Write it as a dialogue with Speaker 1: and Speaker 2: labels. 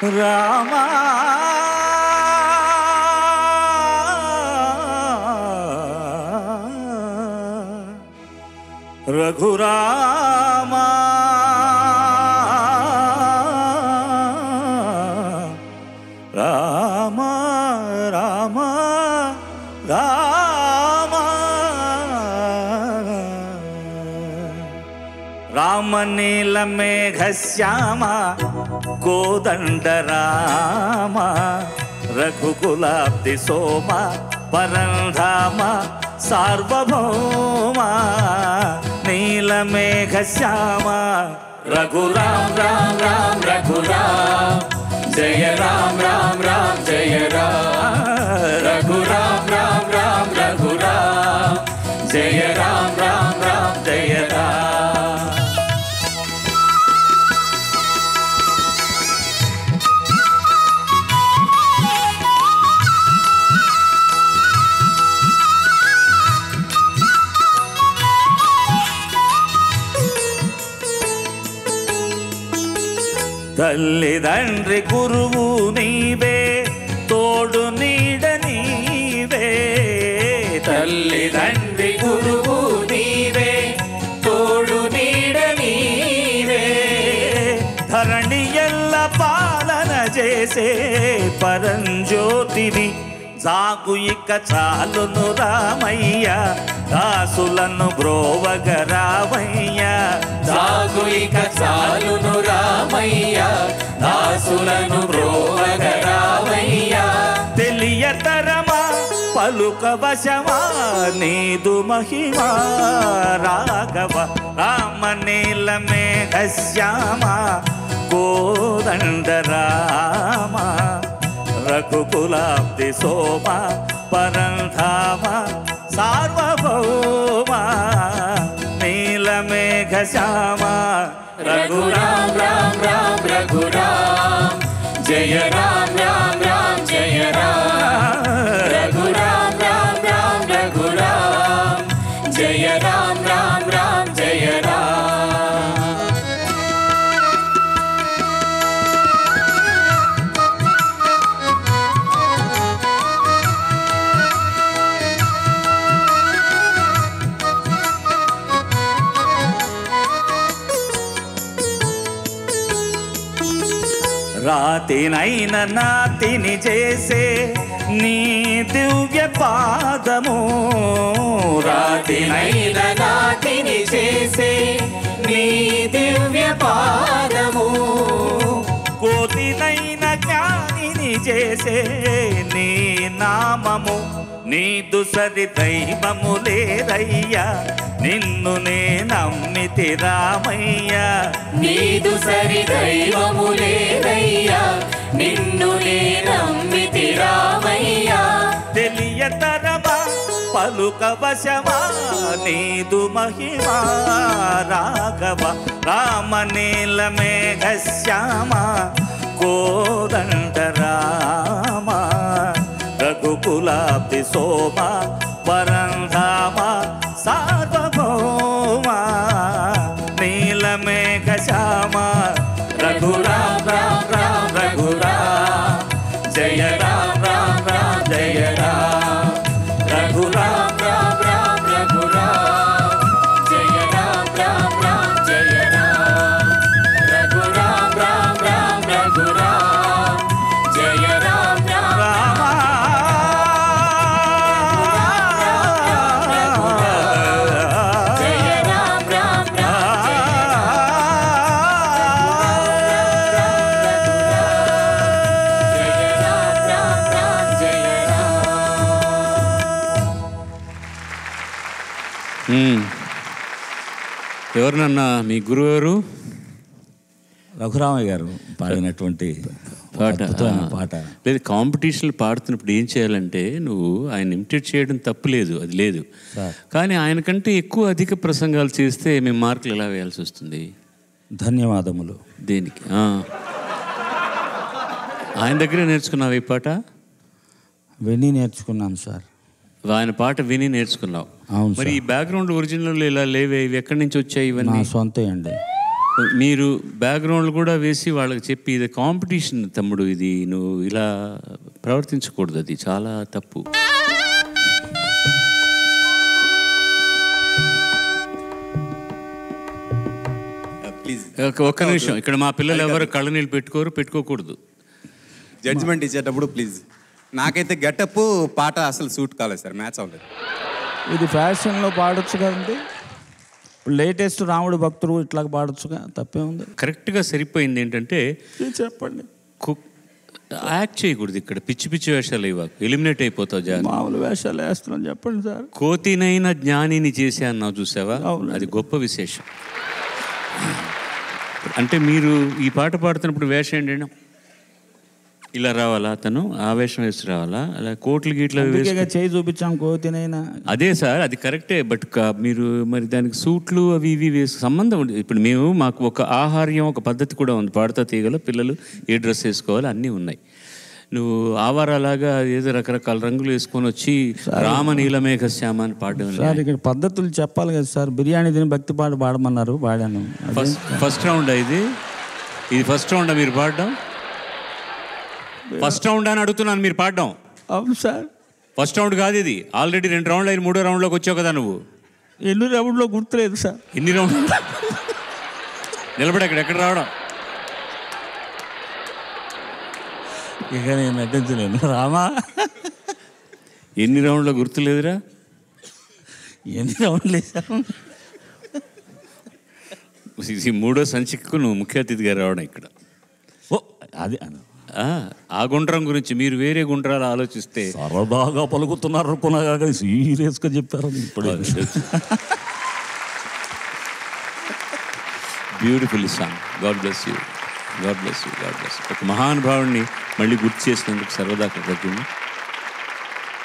Speaker 1: రామ రఘురామ రామ రామ రామ రామ నీలమేఘశ్యామ కోదండ రామ రఘుకులాబ్ది సోమ పరంధామ సార్వభౌమ నీలమేఘశ్యామ రఘురామ రామ రామ రఘురామ జయ రామ రామ రామ జయ రామ రఘురామ రామ రామ రఘురామ జయ రామ రామ రామ జయ రామ తల్లిదండ్రి గురువు నీవే తోడు నీడ నీవే తల్లిదండ్రి గురువు నీవే తోడు నీడ నీవే ధరణి ఎల్ల పాలన చేసే పరంజ్యోతిని సాగు ఇక చాలును రామయ్య దాసులను బ్రోవగ రామయ్య సాగు ఇక చాలును రామయ్య దాసులను బ్రోవగ రామయ్య తెలియతరమా పలుక వశమా నీదు మహిమా రాఘవ రామ నీలమేఘశ్యామ కోదండ రామ రఘుకులాబ్ది సోమ పరంధామ సార్వభౌమ నీలమేఘశ్యామ రఘురామ రామ రామ రఘురామ జయ రామ రామ రామ జయ రామ రఘురామ రామ రామ రఘురామ జయ రామ రామ రామ జయ రామ రాతినైన నాతిని చేసే నీ దివ్య పాదము రాతినైన నాతిని చేసే నీ దివ్య పాదము కోతినైన జ్ఞానిని చేసే నీ నామము నీదు సరి దైవము లేరయ్యా నిన్ను నే నమ్మితి రామయ్య నీదు సరి దైవము లేరయ్యా నిన్ను నే నమ్మితి రామయ్య తెలియతరమా పలుక వశమా నీదు మహిమా రాఘవ రామ నీలమేఘశ్యామ కోదండ రామ రఘుకులాబ్ది సోమ పరంధామ సార్వభౌమ నీలమేఘశ్యామ రఘురామ రామ రామ రఘురామ జయ రామ రామ రామ జయ రామ రఘురామ రామ రామ రఘురామ జయ రామ రామ రామ జయ రామ రఘురామ రామ రామ రఘురామ జయ రామ రామ
Speaker 2: ఎవరినన్నా మీ గురువు ఎవరు?
Speaker 1: రఘురామయ్య గారు పాడినటువంటి
Speaker 2: పాట.
Speaker 1: లేదు,
Speaker 2: కాంపిటీషన్లు పాడుతున్నప్పుడు ఏం చేయాలంటే నువ్వు ఆయన ఇమిటేట్ చేయడం తప్పు లేదు, అది లేదు. కానీ ఆయన కంటే ఎక్కువ అధిక ప్రసంగాలు చేస్తే మేము మార్కులు ఎలా వేయాల్సి వస్తుంది?
Speaker 1: ధన్యవాదములు.
Speaker 2: దేనికి? ఆయన దగ్గరే నేర్చుకున్నావు ఈ పాట?
Speaker 1: విని నేర్చుకున్నాను సార్.
Speaker 2: ఆయన పాట విని నేర్చుకున్నావు.
Speaker 1: అవును.
Speaker 2: మరి ఈ బ్యాక్గ్రౌండ్ ఒరిజినల్ ఇలా లేవే, ఇవి ఎక్కడి నుంచి వచ్చాయి ఇవన్నీ?
Speaker 1: సొంత అండి.
Speaker 2: మీరు బ్యాక్గ్రౌండ్ కూడా వేసి వాళ్ళకి చెప్పి ఇది కాంపిటీషన్ తమ్ముడు, ఇది నువ్వు ఇలా ప్రవర్తించకూడదు, అది చాలా తప్పు. ఒక్క నిమిషం, ఇక్కడ మా పిల్లలు ఎవరు కళ్ళనీళ్ళు పెట్టుకోకూడదు.
Speaker 3: జడ్జిమెంట్ ఇచ్చేటప్పుడు ప్లీజ్. నాకైతే గెటప్ పాట అసలు సూట్ కాలేదు సార్, మ్యాచ్ అవ్వలేదు.
Speaker 1: ఇది ఫ్యాషన్లో పాడొచ్చు కదండి, లేటెస్ట్ రాముడు భక్తుడు ఇట్లా పాడొచ్చుగా, తప్పే ఉంది.
Speaker 2: కరెక్ట్గా సరిపోయింది. ఏంటంటే
Speaker 1: చెప్పండి,
Speaker 2: యాక్ట్ చేయకూడదు ఇక్కడ, పిచ్చి పిచ్చి వేషాలు ఇవ్వకు, ఎలిమినేట్ అయిపోతావు.
Speaker 1: మామూలు వేషాలు వేస్తున్నాను చెప్పండి సార్.
Speaker 2: కోతినైనా జ్ఞానిని చేసే అన్నావు చూసావా, అది గొప్ప విశేషం. అంటే మీరు ఈ పాట పాడుతున్నప్పుడు వేషం ఏంటంటే ఇలా రావాలా, అతను ఆవేశం వేసి రావాలా, అలా కోట్లు గీట్లు
Speaker 1: చేయి చూపించాం కోతినైనా.
Speaker 2: అదే సార్, అది కరెక్టే. బట్ మీరు మరి దానికి సూట్లు అవి ఇవి వేసి సంబంధం ఉంది. ఇప్పుడు మాకు ఒక ఆహార్యం, ఒక పద్ధతి కూడా ఉంది. పాడుతా తీగలో పిల్లలు ఏ డ్రెస్ వేసుకోవాలి అన్నీ ఉన్నాయి. నువ్వు ఆవారాలాగా ఏదో రకరకాల రంగులు వేసుకొని వచ్చి రామ నీలమేఘ శ్యామ అని పాడడం
Speaker 1: సార్. ఇక్కడ పద్ధతులు చెప్పాలి కదా సార్. బిర్యానీ తిని భక్తి పాట పాడమన్నారు, పాడాను.
Speaker 2: ఫస్ట్ రౌండ్ ఇది ఫస్ట్ రౌండ్ మీరు పాడడం? ఫస్ట్ రౌండ్ అని అడుగుతున్నాను, మీరు పాడడం?
Speaker 1: అవును సార్.
Speaker 2: ఫస్ట్ రౌండ్ కాదు ఇది, ఆల్రెడీ 2 రౌండ్లు అయిన 3వ రౌండ్లోకి వచ్చావు కదా నువ్వు.
Speaker 1: ఎన్ని రౌండ్లో గుర్తులేదు సార్.
Speaker 2: ఎన్ని రౌండ్ నిలబడి ఎక్కడ రావడం?
Speaker 1: ఇక నేను నటించలేను రామా.
Speaker 2: ఎన్ని రౌండ్లో గుర్తులేదురా?
Speaker 1: ఎన్ని రౌండ్లు వేసాను.
Speaker 2: ఇది 3వ సంచికకు నువ్వు ముఖ్య అతిథిగా రావడం ఇక్కడ.
Speaker 1: అది
Speaker 2: ఆ గుండ్రం గురించి మీరు వేరే గుండ్రాలు ఆలోచిస్తే
Speaker 1: సరదాగా పలుకుతున్నారు అనుకున్నా కానీ సీరియస్గా చెప్పారు ఇప్పుడు.
Speaker 2: Beautiful song. God bless you, God bless you, God bless you. ఒక మహానుభావుడిని మళ్ళీ గుర్తు చేసినందుకు సర్వదా కృతజ్ఞతలు.